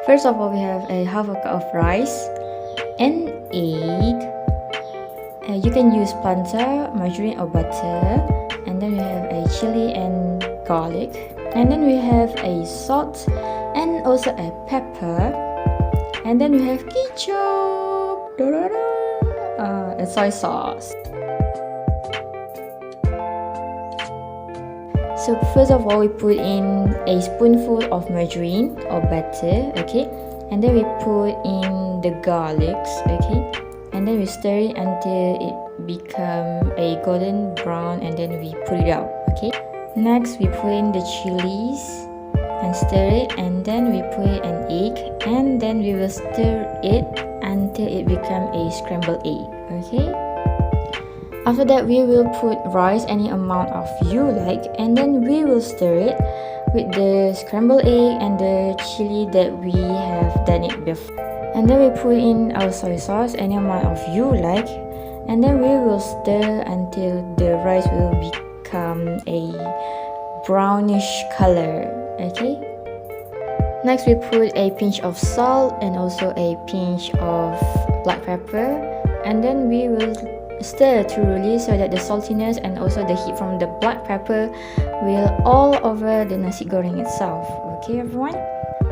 First of all, we have a half a cup of rice, an egg. You can use plantain, margarine or butter. And then we have a chili and garlic. And then we have a salt and also a pepper. And then we have ketchup and soy sauce. So first of all, we put in a spoonful of margarine or butter, okay? And then we put in the garlics, okay? And then we stir it until it become a golden brown, and then we put it out, okay? Next, we put in the chilies and stir it, and then we put an egg, and then we will stir it until it become a scrambled egg, okay? After that, we will put rice any amount of you like, and then we will stir it with the scrambled egg and the chili that we have done it before. And then we put in our soy sauce any amount of you like, and then we will stir until the rice will become a brownish color, okay? Next, we put a pinch of salt and also a pinch of black pepper, and then we will stir thoroughly so that the saltiness and also the heat from the black pepper will all over the nasi goreng itself, okay everyone?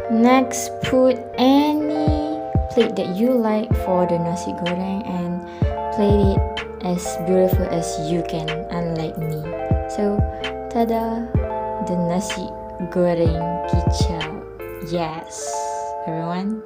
Next, put any plate that you like for the nasi goreng and plate it as beautiful as you can, unlike me. So, tada, the nasi goreng kicap. Yes, everyone.